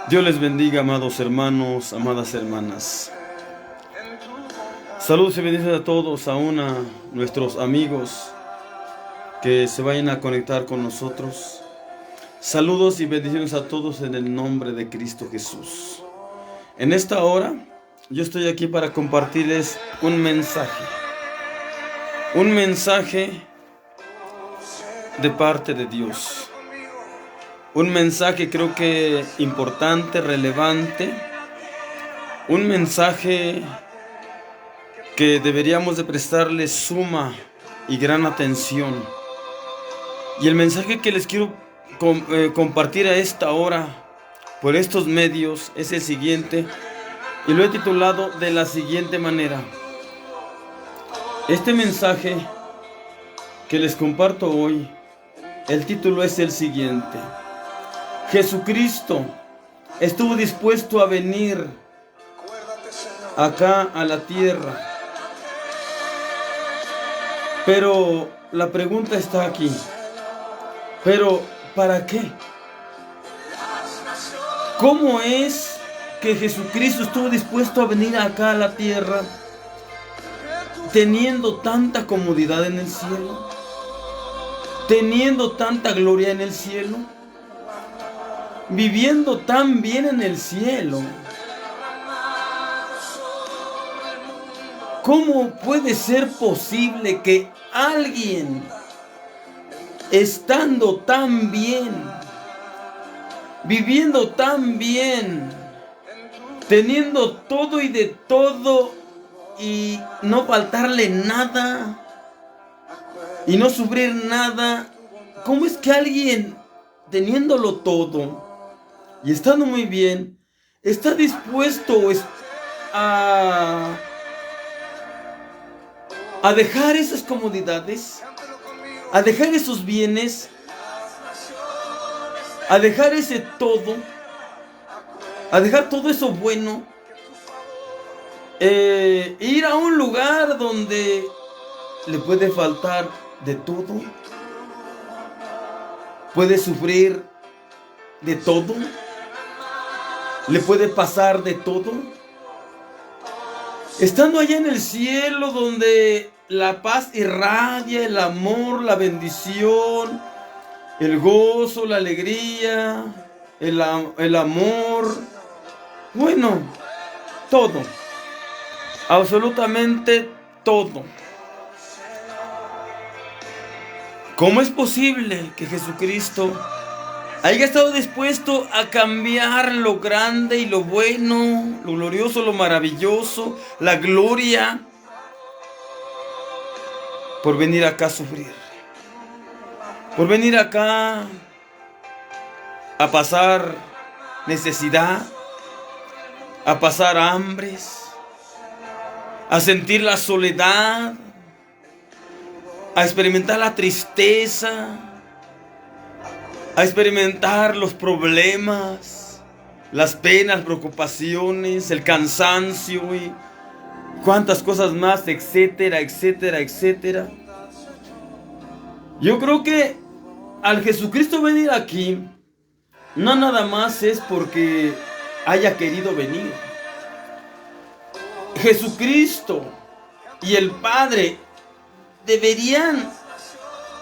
Dios les bendiga, amados hermanos, amadas hermanas. Saludos y bendiciones a todos, aún a nuestros amigos que se vayan a conectar con nosotros. Saludos y bendiciones a todos en el nombre de Cristo Jesús. En esta hora, yo estoy aquí para compartirles un mensaje. Un mensaje de parte de Dios. Un mensaje creo que importante, relevante. Un mensaje que deberíamos de prestarle suma y gran atención. Y el mensaje que les quiero compartir a esta hora por estos medios es el siguiente, y lo he titulado de la siguiente manera. Este mensaje que les comparto hoy, el título es el siguiente: Jesucristo estuvo dispuesto a venir acá a la tierra, pero la pregunta está aquí: ¿pero para qué? ¿Cómo es que Jesucristo estuvo dispuesto a venir acá a la tierra teniendo tanta comodidad en el cielo? Teniendo tanta gloria en el cielo, viviendo tan bien en el cielo. ¿Cómo puede ser posible que alguien, estando tan bien, viviendo tan bien, teniendo todo y de todo, y no faltarle nada, y no sufrir nada? ¿Cómo es que alguien, teniéndolo todo y estando muy bien, está dispuesto a dejar esas comodidades, a dejar esos bienes, a dejar ese todo, a dejar todo eso bueno, ir a un lugar donde le puede faltar de todo, puede sufrir de todo, le puede pasar de todo, estando allá en el cielo donde la paz irradia, el amor, la bendición, el gozo, la alegría, el amor, bueno, todo, absolutamente todo. ¿Cómo es posible que Jesucristo haya estado dispuesto a cambiar lo grande y lo bueno, lo glorioso, lo maravilloso, la gloria, por venir acá a sufrir? Por venir acá a pasar necesidad, a pasar hambres, a sentir la soledad, a experimentar la tristeza, a experimentar los problemas, las penas, preocupaciones, el cansancio y cuántas cosas más, etcétera, etcétera, etcétera. Yo creo que al Jesucristo venir aquí, no nada más es porque haya querido venir. Jesucristo y el Padre deberían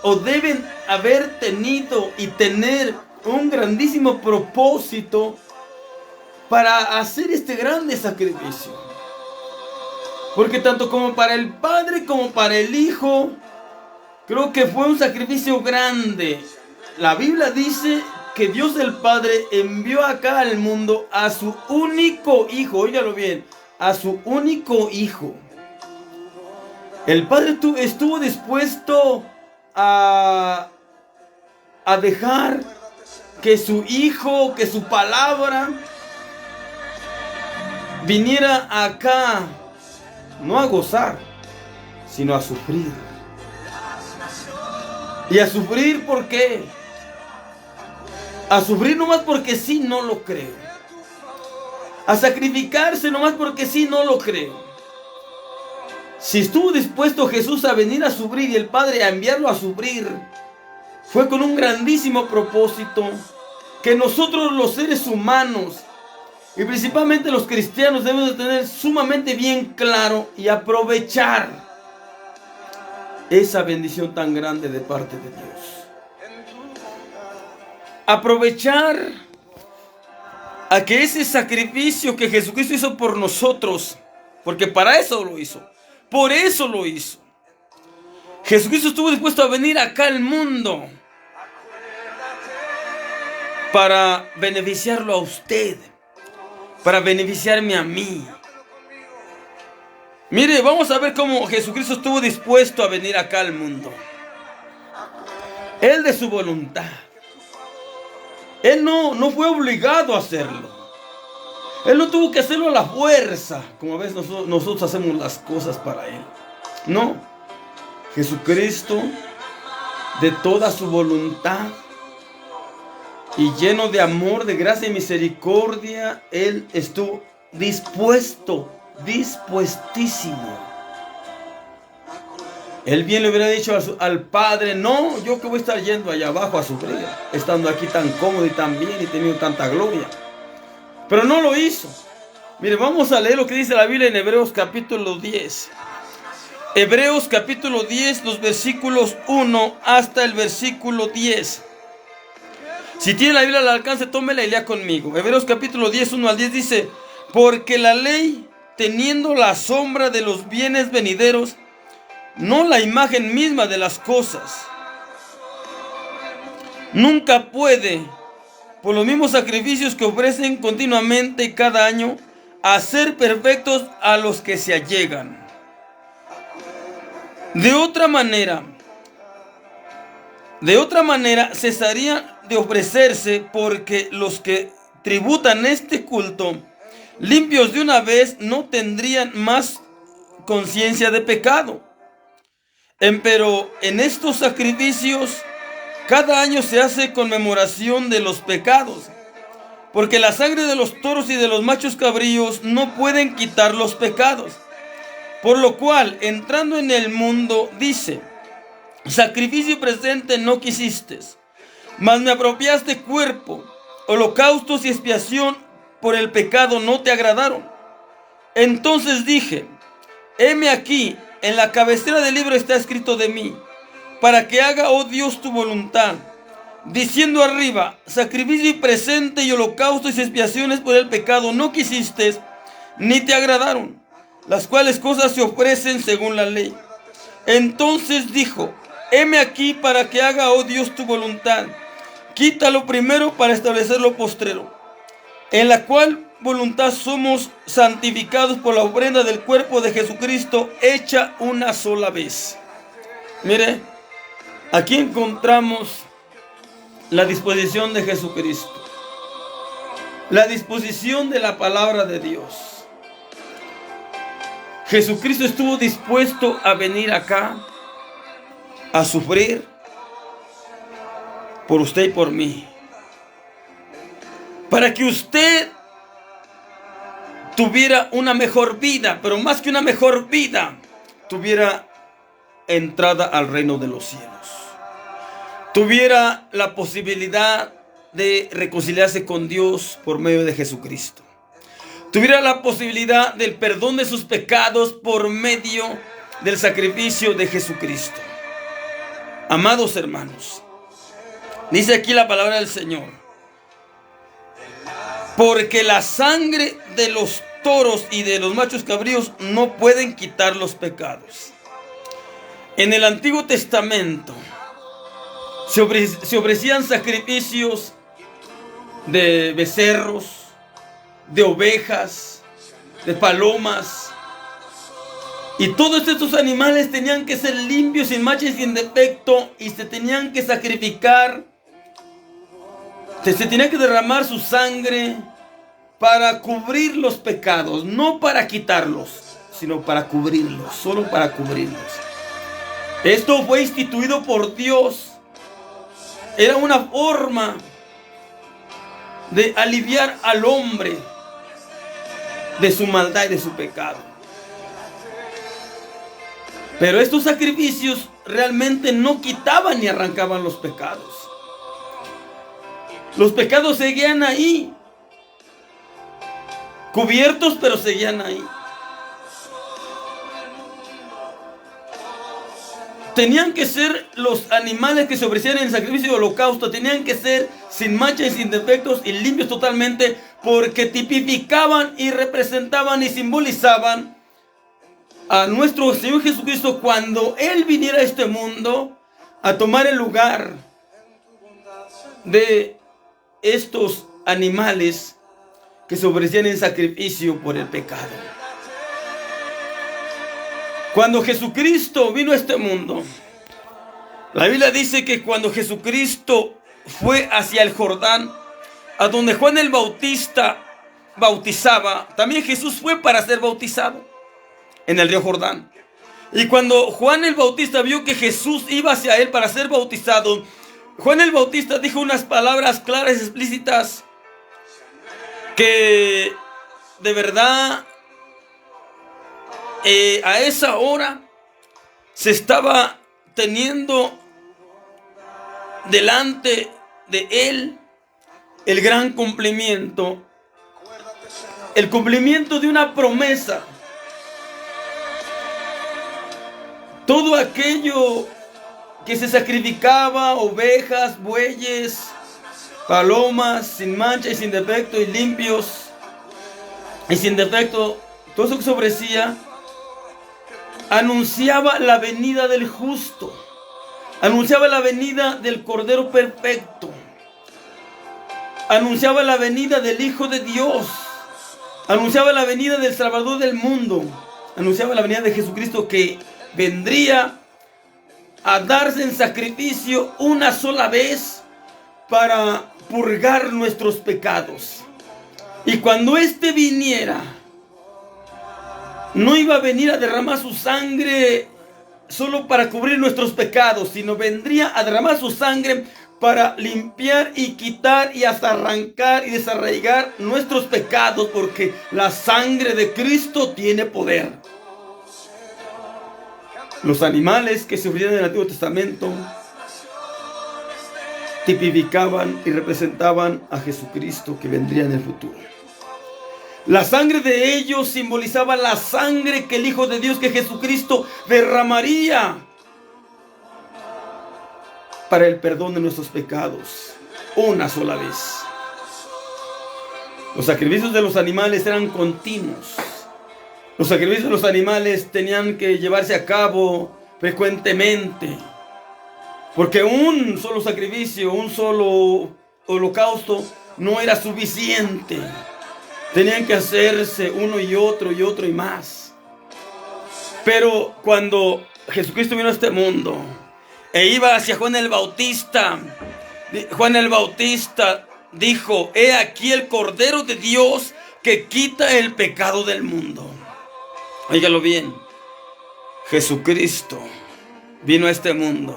o deben haber tenido y tener un grandísimo propósito para hacer este grande sacrificio. Porque tanto como para el Padre como para el Hijo, creo que fue un sacrificio grande. La Biblia dice que Dios el Padre envió acá al mundo a su único Hijo, óigalo bien, a su único Hijo. El Padre estuvo dispuesto a dejar que su Hijo, que su palabra viniera acá, no a gozar, sino a sufrir. ¿Y a sufrir por qué? A sufrir nomás porque sí, no lo creo. A sacrificarse nomás porque sí, no lo creo. Si estuvo dispuesto Jesús a venir a sufrir y el Padre a enviarlo a sufrir, fue con un grandísimo propósito, que nosotros los seres humanos Y principalmente los cristianos debemos de tener sumamente bien claro y aprovechar esa bendición tan grande de parte de Dios. Aprovechar a que ese sacrificio que Jesucristo hizo por nosotros, porque para eso lo hizo, por eso lo hizo. Jesucristo estuvo dispuesto a venir acá al mundo para beneficiarlo a usted, para beneficiarme a mí. Mire, vamos a ver cómo Jesucristo estuvo dispuesto a venir acá al mundo. Él de su voluntad. Él no fue obligado a hacerlo. Él no tuvo que hacerlo a la fuerza, como a veces nosotros hacemos las cosas para Él. No. Jesucristo, de toda su voluntad y lleno de amor, de gracia y misericordia, Él estuvo dispuestísimo. Él bien le hubiera dicho al Padre: no, yo que voy a estar yendo allá abajo a sufrir, estando aquí tan cómodo y tan bien y teniendo tanta gloria. Pero no lo hizo. Mire, vamos a leer lo que dice la Biblia en Hebreos capítulo 10. Hebreos capítulo 10, los versículos 1 hasta el versículo 10. Si tiene la Biblia al alcance, tómela y lea conmigo. Hebreos capítulo 10, 1 al 10 dice: porque la ley, teniendo la sombra de los bienes venideros, no la imagen misma de las cosas, nunca puede, por los mismos sacrificios que ofrecen continuamente cada año, hacer perfectos a los que se allegan. De otra manera cesarían de ofrecerse, porque los que tributan este culto, limpios de una vez, no tendrían más conciencia de pecado. Pero en estos sacrificios cada año se hace conmemoración de los pecados, porque la sangre de los toros y de los machos cabríos no pueden quitar los pecados. Por lo cual, entrando en el mundo, dice: sacrificio presente no quisiste, mas me apropiaste cuerpo. Holocaustos y expiación por el pecado no te agradaron. Entonces dije: heme aquí, en la cabecera del libro está escrito de mí, para que haga, oh Dios, tu voluntad. Diciendo arriba: sacrificio presente y holocaustos y expiaciones por el pecado no quisiste, ni te agradaron, las cuales cosas se ofrecen según la ley. Entonces dijo: heme aquí, para que haga, oh Dios, tu voluntad. Quita lo primero para establecer lo postrero, en la cual voluntad somos santificados por la ofrenda del cuerpo de Jesucristo, hecha una sola vez. Mire, aquí encontramos la disposición de Jesucristo, la disposición de la palabra de Dios. Jesucristo estuvo dispuesto a venir acá a sufrir por usted y por mí, para que usted tuviera una mejor vida, pero más que una mejor vida, tuviera entrada al reino de los cielos, tuviera la posibilidad de reconciliarse con Dios por medio de Jesucristo, tuviera la posibilidad del perdón de sus pecados por medio del sacrificio de Jesucristo. Amados hermanos, dice aquí la palabra del Señor: porque la sangre de los toros y de los machos cabríos no pueden quitar los pecados. En el Antiguo Testamento se ofrecían sacrificios de becerros, de ovejas, de palomas, y todos estos animales tenían que ser limpios, sin mancha y sin defecto, y se tenían que sacrificar. Se tenía que derramar su sangre para cubrir los pecados, no para quitarlos, sino para cubrirlos, solo para cubrirlos. Esto fue instituido por Dios. Era una forma de aliviar al hombre de su maldad y de su pecado. Pero estos sacrificios realmente no quitaban ni arrancaban los pecados. Los pecados seguían ahí. cubiertos, pero seguían ahí. Tenían que ser los animales que se ofrecían en el sacrificio de holocausto, tenían que ser sin mancha y sin defectos y limpios totalmente, porque tipificaban y representaban y simbolizaban a nuestro Señor Jesucristo cuando Él viniera a este mundo a tomar el lugar de estos animales que se ofrecían en sacrificio por el pecado. Cuando Jesucristo vino a este mundo, la Biblia dice que cuando Jesucristo fue hacia el Jordán, a donde Juan el Bautista bautizaba, también Jesús fue para ser bautizado en el río Jordán. Y cuando Juan el Bautista vio que Jesús iba hacia él para ser bautizado, Juan el Bautista dijo unas palabras claras y explícitas que de verdad a esa hora se estaba teniendo delante de él el gran cumplimiento, el cumplimiento de una promesa. Todo aquello que se sacrificaba, ovejas, bueyes, palomas, sin mancha y sin defecto y limpios y sin defecto, todo eso que se ofrecía, anunciaba la venida del justo, anunciaba la venida del Cordero perfecto, anunciaba la venida del Hijo de Dios, anunciaba la venida del Salvador del mundo, anunciaba la venida de Jesucristo, que vendría a darse en sacrificio una sola vez para purgar nuestros pecados. Y cuando éste viniera, no iba a venir a derramar su sangre solo para cubrir nuestros pecados, sino vendría a derramar su sangre para limpiar y quitar y hasta arrancar y desarraigar nuestros pecados, porque la sangre de Cristo tiene poder. Los animales que se ofrecían en el Antiguo Testamento tipificaban y representaban a Jesucristo que vendría en el futuro. La sangre de ellos simbolizaba la sangre que el Hijo de Dios, que Jesucristo, derramaría para el perdón de nuestros pecados una sola vez. Los sacrificios de los animales eran continuos. Los sacrificios de los animales tenían que llevarse a cabo frecuentemente, porque un solo sacrificio, un solo holocausto no era suficiente. Tenían que hacerse uno y otro y más. Pero cuando Jesucristo vino a este mundo e iba hacia Juan el Bautista dijo: he aquí el Cordero de Dios que quita el pecado del mundo. Óigalo bien, Jesucristo vino a este mundo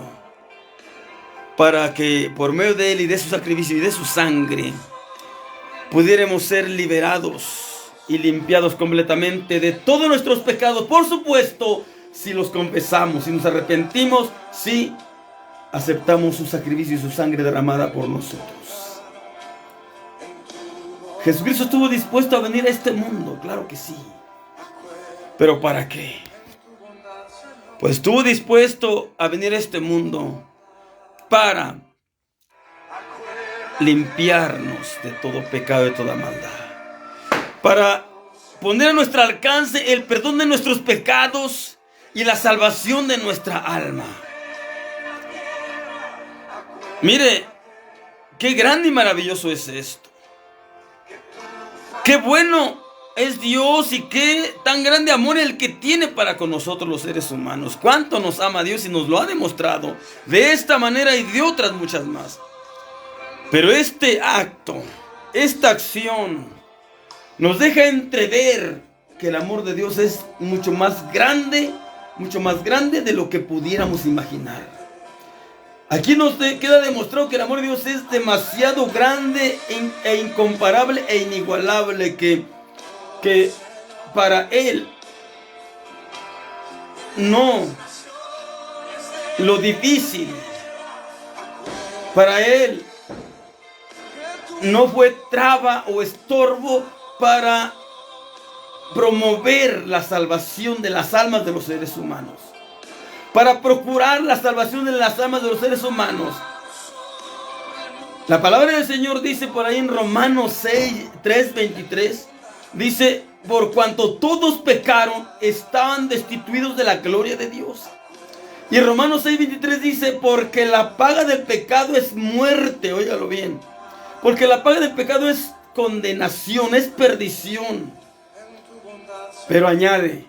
para que por medio de Él y de su sacrificio y de su sangre pudiéramos ser liberados y limpiados completamente de todos nuestros pecados. Por supuesto, si los confesamos, si nos arrepentimos, si aceptamos su sacrificio y su sangre derramada por nosotros. Jesucristo estuvo dispuesto a venir a este mundo, claro que sí. ¿Pero para qué? Pues estuvo dispuesto a venir a este mundo para limpiarnos de todo pecado y de toda maldad, para poner a nuestro alcance el perdón de nuestros pecados y la salvación de nuestra alma. Mire, qué grande y maravilloso es esto. Qué bueno es Dios y qué tan grande amor el que tiene para con nosotros los seres humanos. Cuánto nos ama Dios y nos lo ha demostrado de esta manera y de otras muchas más. Pero este acto, esta acción, nos deja entrever que el amor de Dios es mucho más grande de lo que pudiéramos imaginar. Aquí nos queda demostrado que el amor de Dios es demasiado grande e incomparable e inigualable, que para Él no lo difícil, para Él no fue traba o estorbo para promover la salvación de las almas de los seres humanos, para procurar la salvación de las almas de los seres humanos. La palabra del Señor dice por ahí en Romanos 3:23, dice: por cuanto todos pecaron, estaban destituidos de la gloria de Dios. Y en Romanos 6:23 dice: porque la paga del pecado es muerte. Óigalo bien. Porque la paga del pecado es condenación, es perdición. Pero añade: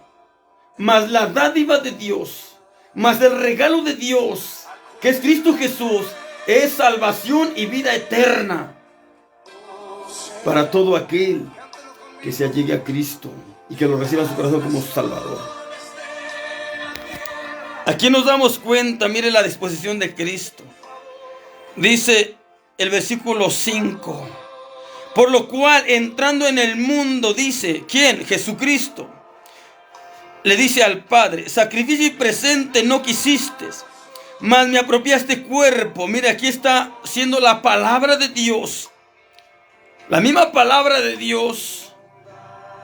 mas la dádiva de Dios, mas el regalo de Dios, que es Cristo Jesús, es salvación y vida eterna para todo aquel que se allegue a Cristo y que lo reciba en su corazón como su Salvador. Aquí nos damos cuenta, mire la disposición de Cristo. Dice el versículo 5: por lo cual, entrando en el mundo, dice, ¿quién? Jesucristo. Le dice al Padre: sacrificio y presente no quisiste, mas me apropiaste cuerpo. Mire, aquí está siendo la palabra de Dios. La misma palabra de Dios.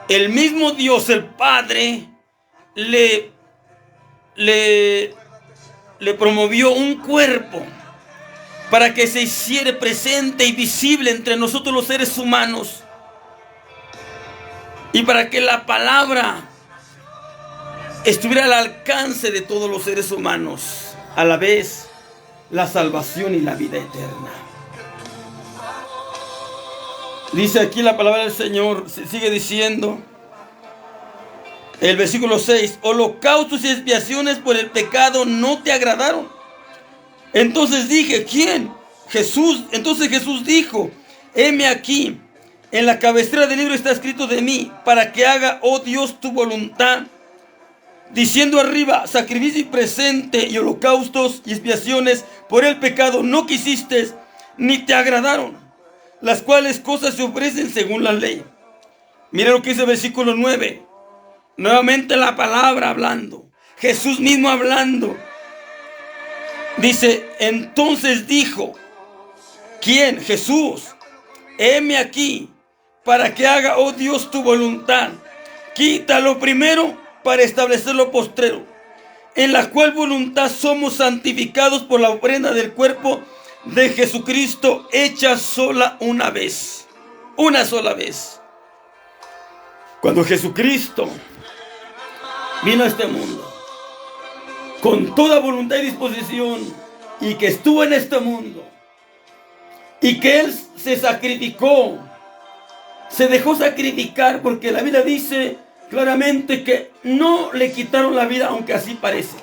El mismo Dios, el Padre, le promovió un cuerpo para que se hiciera presente y visible entre nosotros los seres humanos, y para que la palabra estuviera al alcance de todos los seres humanos, a la vez la salvación y la vida eterna. Dice aquí la palabra del Señor, sigue diciendo el versículo 6: holocaustos y expiaciones por el pecado no te agradaron. Entonces dije, ¿quién? Jesús. Entonces Jesús dijo: heme aquí, en la cabecera del libro está escrito de mí, para que haga, oh Dios, tu voluntad. Diciendo arriba: sacrificio y presente y holocaustos y expiaciones por el pecado no quisiste, ni te agradaron, las cuales cosas se ofrecen según la ley. Mira lo que dice el versículo 9. Nuevamente la palabra hablando, Jesús mismo hablando. Dice: entonces dijo, ¿quién? Jesús: heme aquí, para que haga, oh Dios, tu voluntad. Quita lo primero para establecer lo postrero, en la cual voluntad somos santificados por la ofrenda del cuerpo de Jesucristo, hecha sola una vez. Una sola vez. Cuando Jesucristo vino a este mundo con toda voluntad y disposición, y que estuvo en este mundo, y que Él se sacrificó, se dejó sacrificar, porque la Biblia dice claramente que no le quitaron la vida, aunque así parece.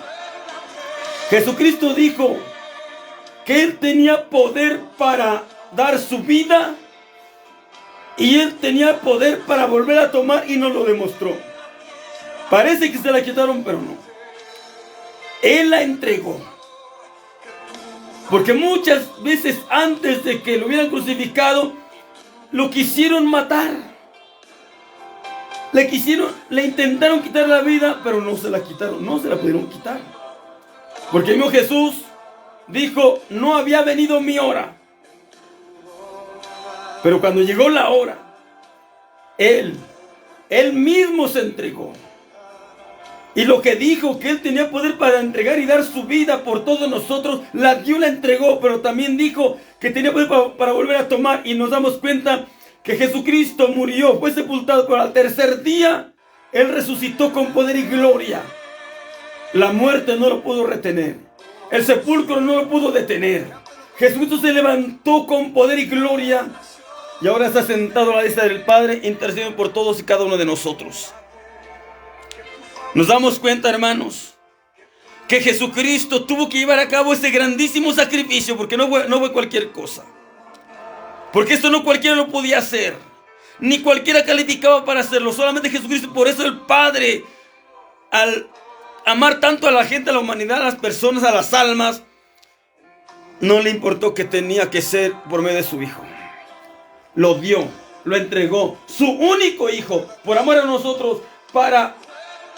Jesucristo dijo que Él tenía poder para dar su vida, y Él tenía poder para volver a tomar, y nos lo demostró. Parece que se la quitaron, pero no. Él la entregó. Porque muchas veces antes de que lo hubieran crucificado, lo quisieron matar. Le intentaron quitar la vida, pero no se la quitaron, no se la pudieron quitar. Porque el mismo Jesús dijo: no había venido mi hora. Pero cuando llegó la hora, Él mismo se entregó. Y lo que dijo, que Él tenía poder para entregar y dar su vida por todos nosotros, la dio, la entregó. Pero también dijo que tenía poder para volver a tomar. Y nos damos cuenta que Jesucristo murió, fue sepultado, pero al tercer día Él resucitó con poder y gloria. La muerte no lo pudo retener, el sepulcro no lo pudo detener. Jesucristo se levantó con poder y gloria, y ahora está sentado a la diestra del Padre, intercediendo por todos y cada uno de nosotros. Nos damos cuenta, hermanos, que Jesucristo tuvo que llevar a cabo ese grandísimo sacrificio, porque no fue cualquier cosa. Porque esto no cualquiera lo podía hacer, ni cualquiera calificaba para hacerlo, solamente Jesucristo. Por eso el Padre, al amar tanto a la gente, a la humanidad, a las personas, a las almas, no le importó que tenía que ser por medio de su Hijo. Lo dio, lo entregó, su único Hijo, por amor a nosotros, para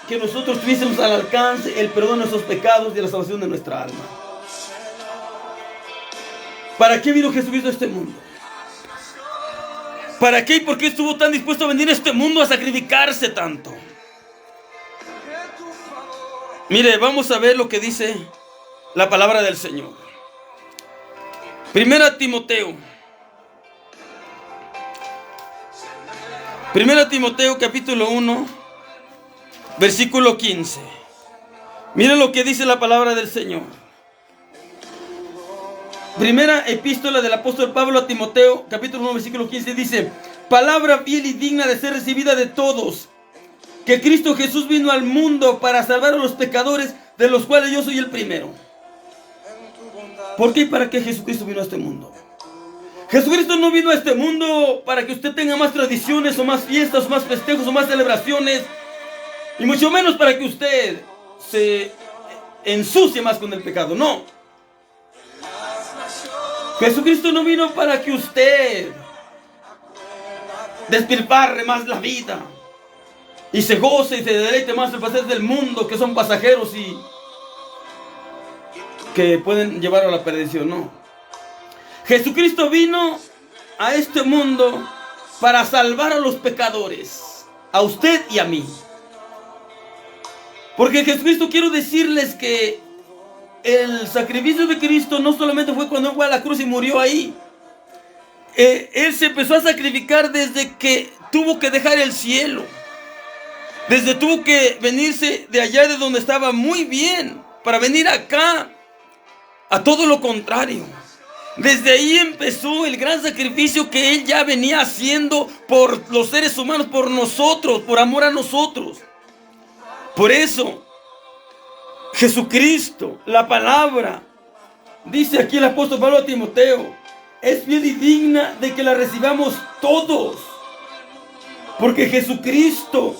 que nosotros tuviésemos al alcance el perdón de nuestros pecados y la salvación de nuestra alma. ¿Para qué vino Jesucristo a este mundo? ¿Para qué y por qué estuvo tan dispuesto a venir a este mundo a sacrificarse tanto? Mire, vamos a ver lo que dice la palabra del Señor. Primera Timoteo capítulo 1, versículo 15. Miren lo que dice la palabra del Señor. Primera epístola del apóstol Pablo a Timoteo, capítulo 1, versículo 15, dice: palabra fiel y digna de ser recibida de todos, que Cristo Jesús vino al mundo para salvar a los pecadores, de los cuales yo soy el primero. ¿Por qué y para qué Jesucristo vino a este mundo? Jesucristo no vino a este mundo para que usted tenga más tradiciones, o más fiestas, o más festejos, o más celebraciones, y mucho menos para que usted se ensucie más con el pecado. No. Jesucristo no vino para que usted despilfarre más la vida y se goce y se deleite más en los placeres del mundo, que son pasajeros y que pueden llevar a la perdición. No. Jesucristo vino a este mundo para salvar a los pecadores, a usted y a mí. Porque Jesucristo, quiero decirles que el sacrificio de Cristo no solamente fue cuando Él fue a la cruz y murió ahí. Él se empezó a sacrificar desde que tuvo que dejar el cielo. Desde tuvo que venirse de allá de donde estaba muy bien, para venir acá a todo lo contrario. Desde ahí empezó el gran sacrificio que Él ya venía haciendo por los seres humanos, por nosotros, por amor a nosotros. Por eso Jesucristo, la palabra, dice aquí el apóstol Pablo a Timoteo, es fiel y digna de que la recibamos todos. Porque Jesucristo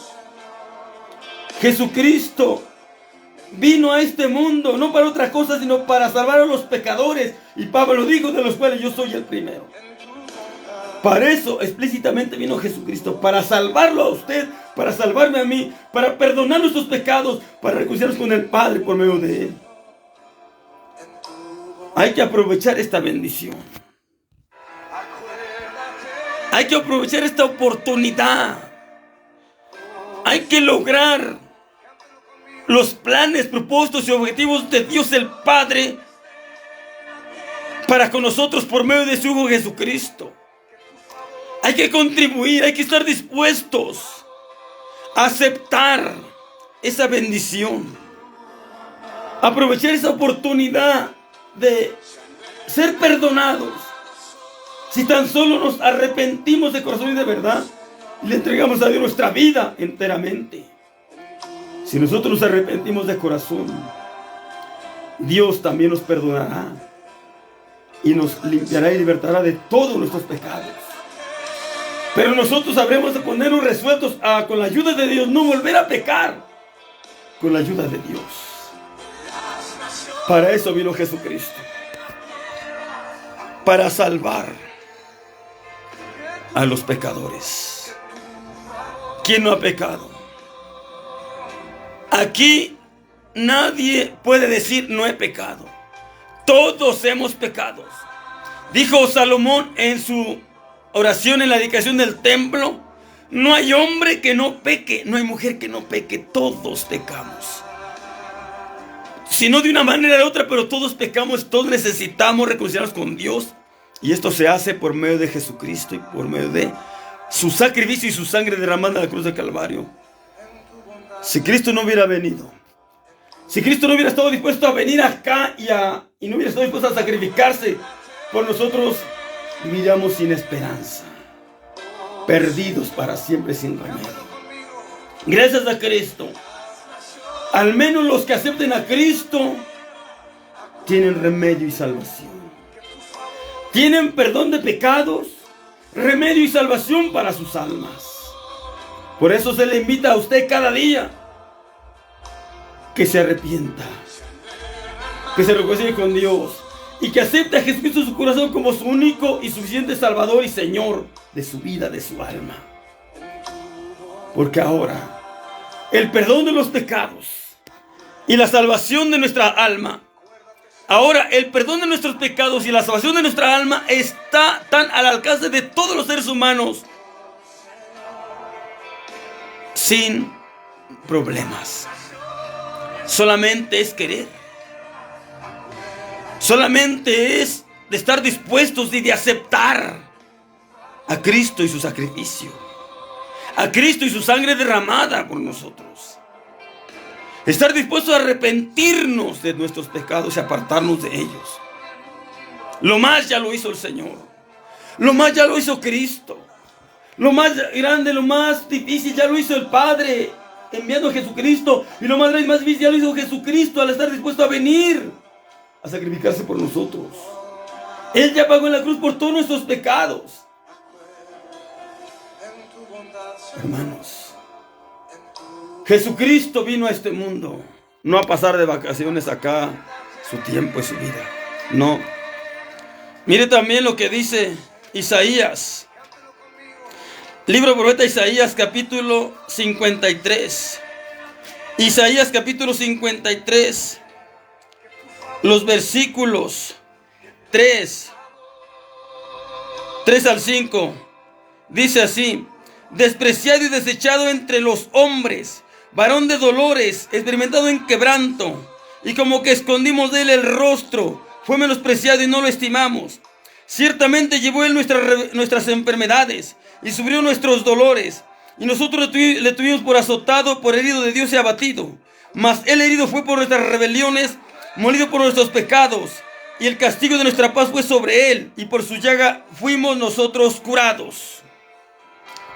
vino a este mundo, no para otra cosa, sino para salvar a los pecadores. Y Pablo dijo, de los cuales yo soy el primero. Para eso explícitamente vino Jesucristo, para salvarlo a usted, para salvarme a mí, para perdonar nuestros pecados, para reconciliarnos con el Padre por medio de Él. Hay que aprovechar esta bendición. Hay que aprovechar esta oportunidad. Hay que lograr los planes, propósitos y objetivos de Dios el Padre para con nosotros por medio de su Hijo Jesucristo. Hay que contribuir, hay que estar dispuestos a aceptar esa bendición. Aprovechar esa oportunidad de ser perdonados. Si tan solo nos arrepentimos de corazón y de verdad, y le entregamos a Dios nuestra vida enteramente. Si nosotros nos arrepentimos de corazón, Dios también nos perdonará y nos limpiará y libertará de todos nuestros pecados. Pero nosotros habremos de ponernos resueltos a, con la ayuda de Dios, no volver a pecar, con la ayuda de Dios. Para eso vino Jesucristo, para salvar a los pecadores. ¿Quién no ha pecado? Aquí nadie puede decir no he pecado. Todos hemos pecado. Dijo Salomón en su oración en la dedicación del templo: no hay hombre que no peque, no hay mujer que no peque, todos pecamos. Si no de una manera o de otra, pero todos pecamos, todos necesitamos reconciliarnos con Dios. Y esto se hace por medio de Jesucristo y por medio de su sacrificio y su sangre derramada en la cruz del Calvario. Si Cristo no hubiera venido, si Cristo no hubiera estado dispuesto a venir acá y no hubiera estado dispuesto a sacrificarse por nosotros, viviríamos sin esperanza, perdidos para siempre sin remedio. Gracias a Cristo, al menos los que acepten a Cristo tienen remedio y salvación. Tienen perdón de pecados, remedio y salvación para sus almas. Por eso se le invita a usted cada día que se arrepienta, que se reconcilie con Dios y que acepte a Jesucristo en su corazón como su único y suficiente Salvador y Señor de su vida, de su alma. Porque ahora el perdón de los pecados y la salvación de nuestra alma, ahora el perdón de nuestros pecados y la salvación de nuestra alma está tan al alcance de todos los seres humanos sin problemas. Solamente es querer. Solamente es de estar dispuestos y de aceptar a Cristo y su sacrificio, a Cristo y su sangre derramada por nosotros. Estar dispuestos a arrepentirnos de nuestros pecados y apartarnos de ellos. Lo más ya lo hizo el Señor. Lo más ya lo hizo Cristo. Lo más grande, lo más difícil ya lo hizo el Padre, enviando a Jesucristo. Y lo más grande y más difícil ya lo hizo Jesucristo al estar dispuesto a venir a sacrificarse por nosotros. Él ya pagó en la cruz por todos nuestros pecados. Hermanos, Jesucristo vino a este mundo no a pasar de vacaciones acá su tiempo y su vida. No. Mire también lo que dice Isaías. Libro del profeta Isaías, capítulo 53. Isaías, capítulo 53. Los versículos 3 al 5. Dice así: despreciado y desechado entre los hombres, varón de dolores, experimentado en quebranto, y como que escondimos de él el rostro, fue menospreciado y no lo estimamos. Ciertamente llevó él nuestras enfermedades y sufrió nuestros dolores, y nosotros le tuvimos por azotado, por herido de Dios y abatido. Mas él herido fue por nuestras rebeliones, molido por nuestros pecados, y el castigo de nuestra paz fue sobre él, y por su llaga fuimos nosotros curados.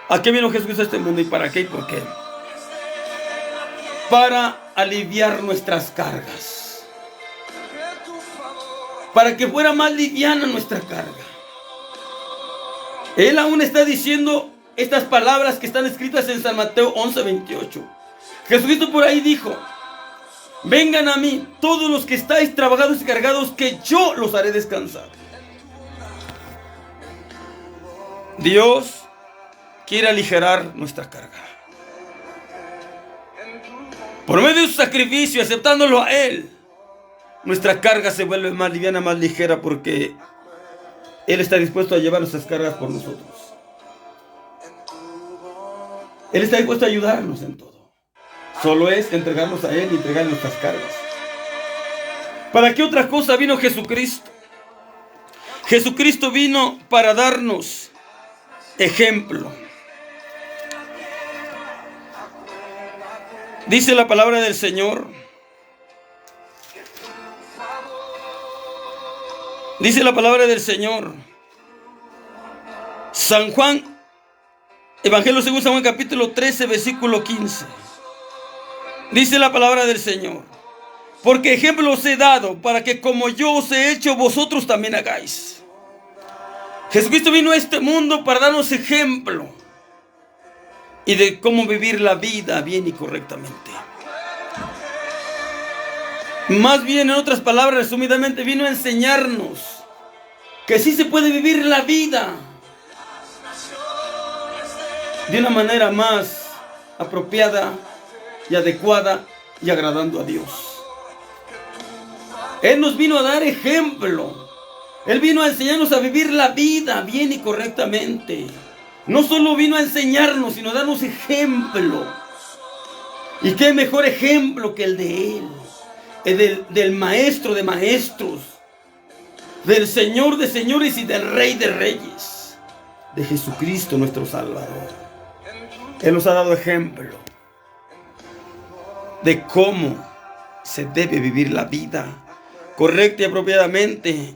¿A qué vino Jesús a este mundo y para qué y por qué? Para aliviar nuestras cargas, para que fuera más liviana nuestra carga. Él aún está diciendo estas palabras que están escritas en San Mateo 11:28. Jesucristo por ahí dijo: vengan a mí todos los que estáis trabajados y cargados, que yo los haré descansar. Dios quiere aligerar nuestra carga. Por medio de su sacrificio, aceptándolo a Él, nuestra carga se vuelve más liviana, más ligera, porque Él está dispuesto a llevar nuestras cargas por nosotros. Él está dispuesto a ayudarnos en todo. Solo es entregarnos a Él y entregar nuestras cargas. ¿Para qué otra cosa vino Jesucristo? Jesucristo vino para darnos ejemplo. Dice la palabra del Señor. Dice la palabra del Señor. San Juan, Evangelio según San Juan, capítulo 13, versículo 15. Dice la palabra del Señor: porque ejemplo os he dado, para que como yo os he hecho, vosotros también hagáis. Jesucristo vino a este mundo para darnos ejemplo y de cómo vivir la vida bien y correctamente. Más bien, en otras palabras, resumidamente, vino a enseñarnos que sí se puede vivir la vida de una manera más apropiada y adecuada y agradando a Dios. Él nos vino a dar ejemplo. Él vino a enseñarnos a vivir la vida bien y correctamente. No solo vino a enseñarnos, sino a darnos ejemplo. ¿Y qué mejor ejemplo que el de Él? El del Maestro de maestros, del Señor de señores y del Rey de reyes, de Jesucristo nuestro Salvador. Él nos ha dado ejemplo de cómo se debe vivir la vida correcta y apropiadamente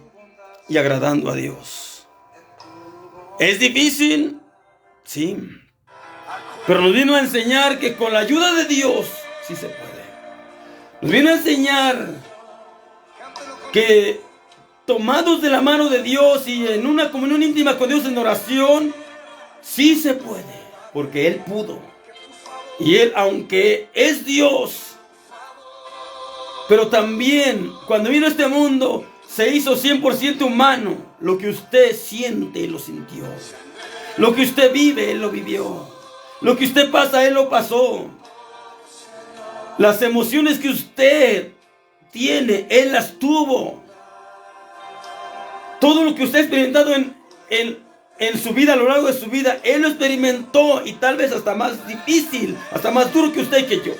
y agradando a Dios. ¿Es difícil? Sí. Pero nos vino a enseñar que con la ayuda de Dios sí se puede. Nos vino a enseñar que tomados de la mano de Dios y en una comunión íntima con Dios en oración, sí se puede, porque Él pudo. Y Él, aunque es Dios, pero también cuando vino a este mundo, se hizo 100% humano. Lo que usted siente, Él lo sintió. Lo que usted vive, Él lo vivió. Lo que usted pasa, Él lo pasó. Las emociones que usted tiene, Él las tuvo. Todo lo que usted ha experimentado en en su vida, a lo largo de su vida, Él lo experimentó y tal vez hasta más difícil, hasta más duro que usted y que yo.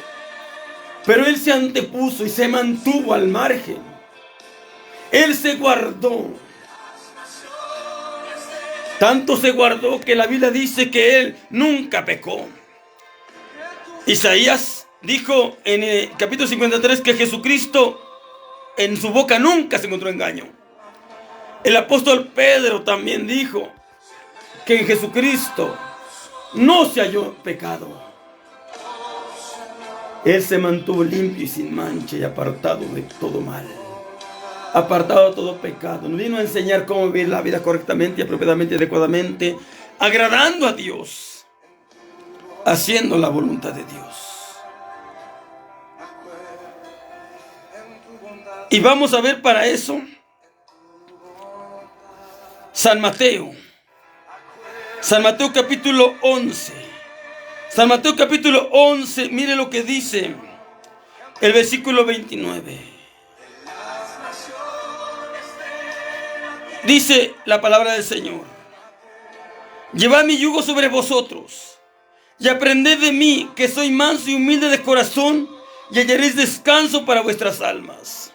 Pero Él se antepuso y se mantuvo al margen. Él se guardó. Tanto se guardó que la Biblia dice que Él nunca pecó. Isaías dijo en el capítulo 53 que Jesucristo en su boca nunca se encontró engaño. El apóstol Pedro también dijo que en Jesucristo no se halló pecado. Él se mantuvo limpio y sin mancha y apartado de todo mal, apartado de todo pecado. Nos vino a enseñar cómo vivir la vida correctamente, apropiadamente y adecuadamente, agradando a Dios, haciendo la voluntad de Dios. Y vamos a ver para eso San Mateo capítulo 11. San Mateo capítulo 11, mire lo que dice el versículo 29. Dice la palabra del Señor: llevad mi yugo sobre vosotros y aprended de mí, que soy manso y humilde de corazón, y hallaréis descanso para vuestras almas.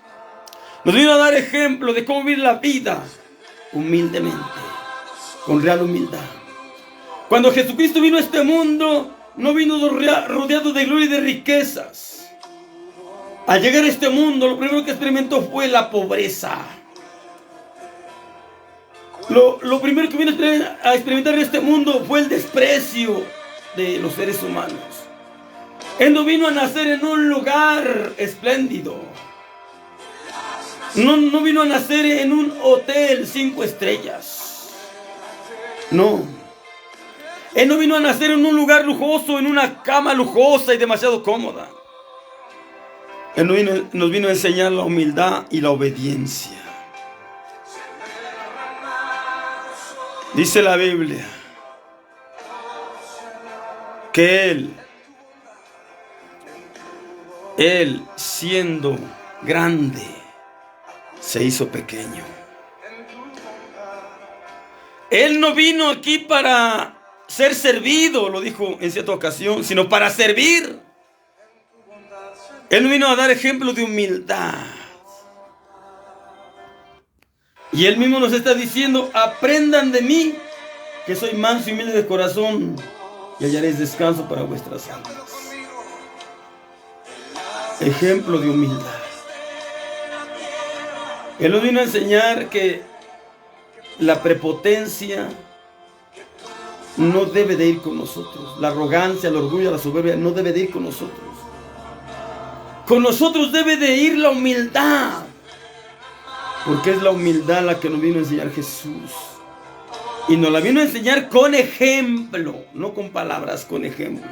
Nos vino a dar ejemplo de cómo vivir la vida humildemente, con real humildad. Cuando Jesucristo vino a este mundo, no vino rodeado de gloria y de riquezas. Al llegar a este mundo, lo primero que experimentó fue la pobreza. Lo primero que vino a experimentar en este mundo fue el desprecio de los seres humanos. Él no vino a nacer en un lugar espléndido. No vino a nacer en un hotel 5 estrellas. No. Él no vino a nacer en un lugar lujoso, en una cama lujosa y demasiado cómoda. Él nos vino a enseñar la humildad y la obediencia. Dice la Biblia que Él siendo grande, se hizo pequeño. Él no vino aquí para ser servido, lo dijo en cierta ocasión, sino para servir. Él no vino a dar ejemplo de humildad. Y Él mismo nos está diciendo: aprendan de mí, que soy manso y humilde de corazón, y hallaréis descanso para vuestras almas. Ejemplo de humildad. Él nos vino a enseñar que la prepotencia no debe de ir con nosotros. La arrogancia, el orgullo, la soberbia no debe de ir con nosotros. Con nosotros debe de ir la humildad. Porque es la humildad la que nos vino a enseñar Jesús. Y nos la vino a enseñar con ejemplo, no con palabras, con ejemplo.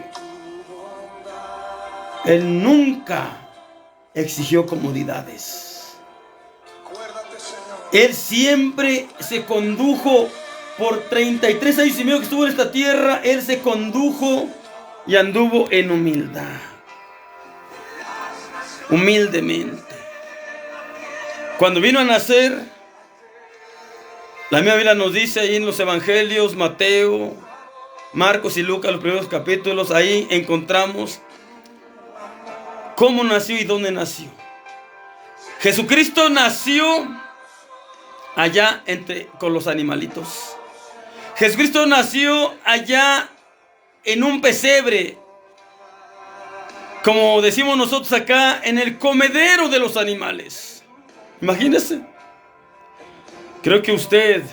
Él nunca exigió comodidades. Él siempre se condujo por 33 años y medio que estuvo en esta tierra. Él se condujo y anduvo en humildad. Humildemente. Cuando vino a nacer, la misma Biblia nos dice ahí en los evangelios, Mateo, Marcos y Lucas, los primeros capítulos, ahí encontramos cómo nació y dónde nació. Jesucristo nació allá con los animalitos. Jesucristo nació allá en un pesebre, como decimos nosotros acá, en el comedero de los animales. Imagínense. Creo que usted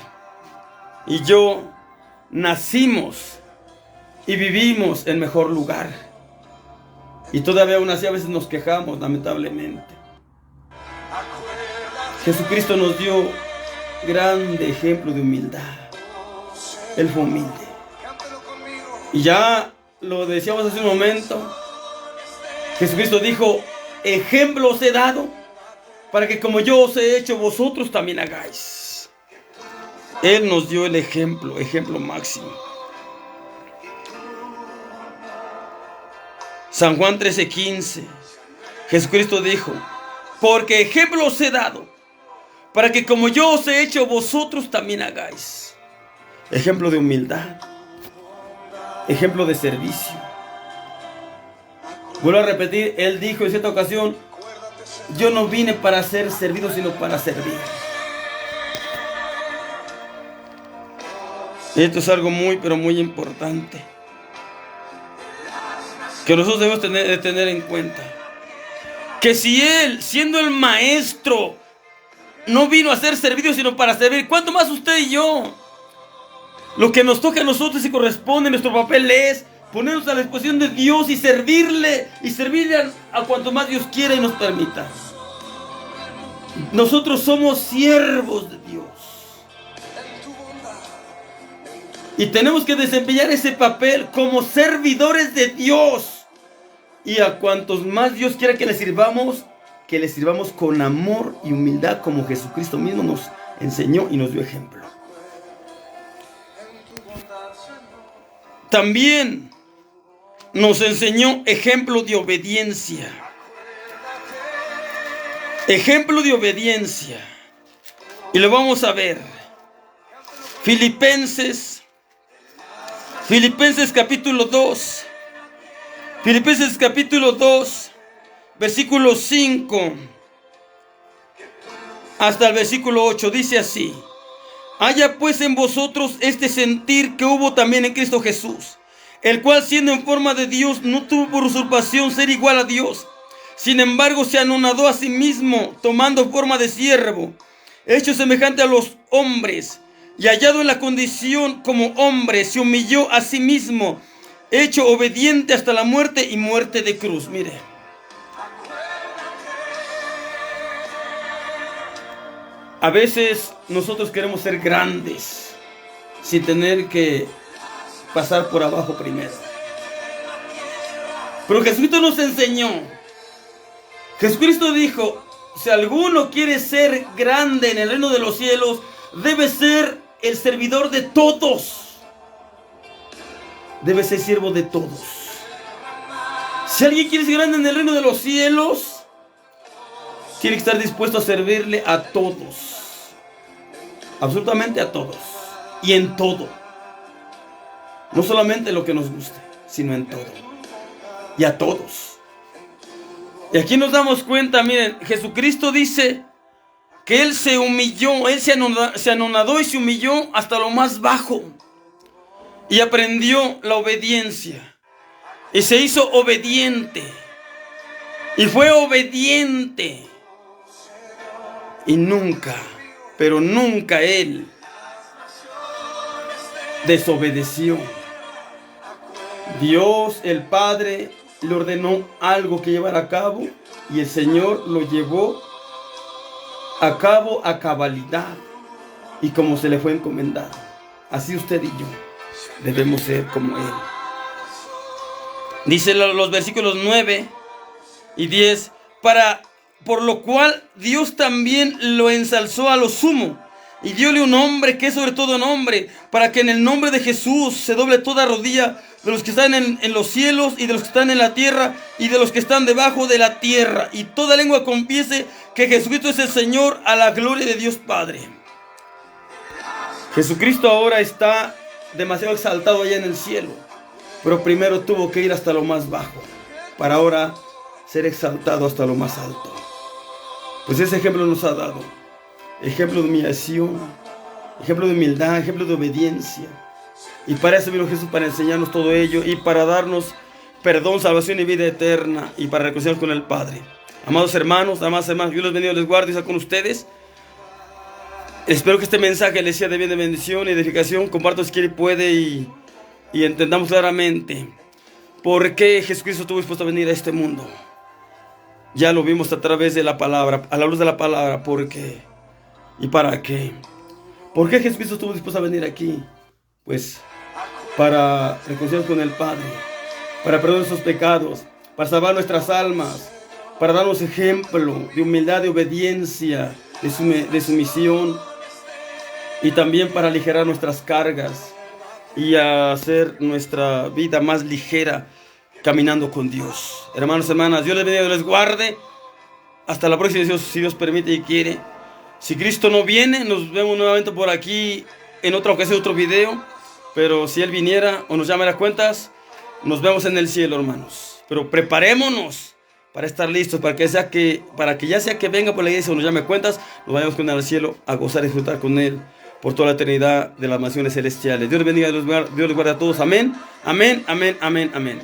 y yo nacimos y vivimos en mejor lugar. Y todavía aún así a veces nos quejamos, lamentablemente. Jesucristo nos dio grande ejemplo de humildad. Él fue humilde. Y ya lo decíamos hace un momento. Jesucristo dijo: ejemplo os he dado, para que como yo os he hecho, vosotros también hagáis. Él nos dio el ejemplo máximo. San Juan 13:15. Jesucristo dijo: porque ejemplo os he dado, para que como yo os he hecho, vosotros también hagáis. ejemplo de humildad, ejemplo de servicio. Vuelvo a repetir, él dijo en cierta ocasión: yo no vine para ser servido, sino para servir. Esto es algo muy, pero muy importante, que nosotros debemos tener en cuenta. Que si Él, siendo el Maestro, no vino a ser servido, sino para servir, ¿cuánto más usted y yo? Lo que nos toca a nosotros y corresponde, nuestro papel es ponernos a la disposición de Dios y servirle a cuanto más Dios quiera y nos permita. Nosotros somos siervos de Dios. Y tenemos que desempeñar ese papel como servidores de Dios. Y a cuantos más Dios quiera que le sirvamos con amor y humildad, como Jesucristo mismo nos enseñó y nos dio ejemplo. También nos enseñó ejemplo de obediencia. Ejemplo de obediencia. Y lo vamos a ver. Filipenses capítulo 2. Filipenses capítulo 2, versículo 5 hasta el versículo 8. Dice así: haya pues en vosotros este sentir que hubo también en Cristo Jesús, el cual, siendo en forma de Dios, no tuvo por usurpación ser igual a Dios. Sin embargo, se anonadó a sí mismo, tomando forma de siervo, hecho semejante a los hombres, y hallado en la condición como hombre, se humilló a sí mismo, hecho obediente hasta la muerte y muerte de cruz. Mire, a veces nosotros queremos ser grandes sin tener que pasar por abajo primero. Pero Jesucristo nos enseñó. Jesucristo dijo: si alguno quiere ser grande en el reino de los cielos, debe ser el servidor de todos. Debe ser siervo de todos. Si alguien quiere ser grande en el reino de los cielos, tiene que estar dispuesto a servirle a todos. Absolutamente a todos. Y en todo. No solamente lo que nos guste, sino en todo. Y a todos. Y aquí nos damos cuenta, miren, Jesucristo dice que Él se humilló, Él se anonadó y se humilló hasta lo más bajo. Y aprendió la obediencia. Y se hizo obediente. Y fue obediente. Y nunca, pero nunca Él desobedeció. Dios, el Padre, le ordenó algo que llevar a cabo. Y el Señor lo llevó a cabo a cabalidad. Y como se le fue encomendado. Así usted y yo debemos ser como Él. Dice los versículos 9 y 10: por lo cual Dios también lo ensalzó a lo sumo, y diole un nombre que es sobre todo nombre, para que en el nombre de Jesús se doble toda rodilla de los que están en los cielos, y de los que están en la tierra, y de los que están debajo de la tierra, y toda lengua confiese que Jesucristo es el Señor, a la gloria de Dios Padre. Jesucristo ahora está demasiado exaltado allá en el cielo, pero primero tuvo que ir hasta lo más bajo, para ahora ser exaltado hasta lo más alto. Pues ese ejemplo nos ha dado. Ejemplo de humillación, ejemplo de humildad, ejemplo de obediencia. Y para eso vino Jesús, para enseñarnos todo ello y para darnos perdón, salvación y vida eterna, y para reconciliarnos con el Padre. Amados hermanos, amadas hermanas, Dios los bendiga, les guarde y sea con ustedes. Espero que este mensaje les sea de bien, de bendición y edificación. Comparto si quiere y puede, y entendamos claramente por qué Jesucristo estuvo dispuesto a venir a este mundo. Ya lo vimos a través de la palabra, a la luz de la palabra. ¿Por qué? ¿Y para qué? ¿Por qué Jesucristo estuvo dispuesto a venir aquí? Pues para reconciliarnos con el Padre, para perdonar nuestros pecados, para salvar nuestras almas, para darnos ejemplo de humildad, de obediencia, de sumisión, y también para aligerar nuestras cargas y hacer nuestra vida más ligera caminando con Dios. Hermanos, hermanas, Dios les bendiga, Dios les guarde. Hasta la próxima, si Dios permite y quiere. Si Cristo no viene, nos vemos nuevamente por aquí en otra ocasión otro video, pero si Él viniera o nos llama a las cuentas, nos vemos en el cielo, hermanos. Pero preparémonos para estar listos, para que ya sea que venga por la iglesia o nos llame a cuentas, nos vayamos con Él al cielo a gozar y disfrutar con Él por toda la eternidad de las naciones celestiales. Dios les bendiga, Dios les guarde a todos. Amén, amén, amén, amén, amén.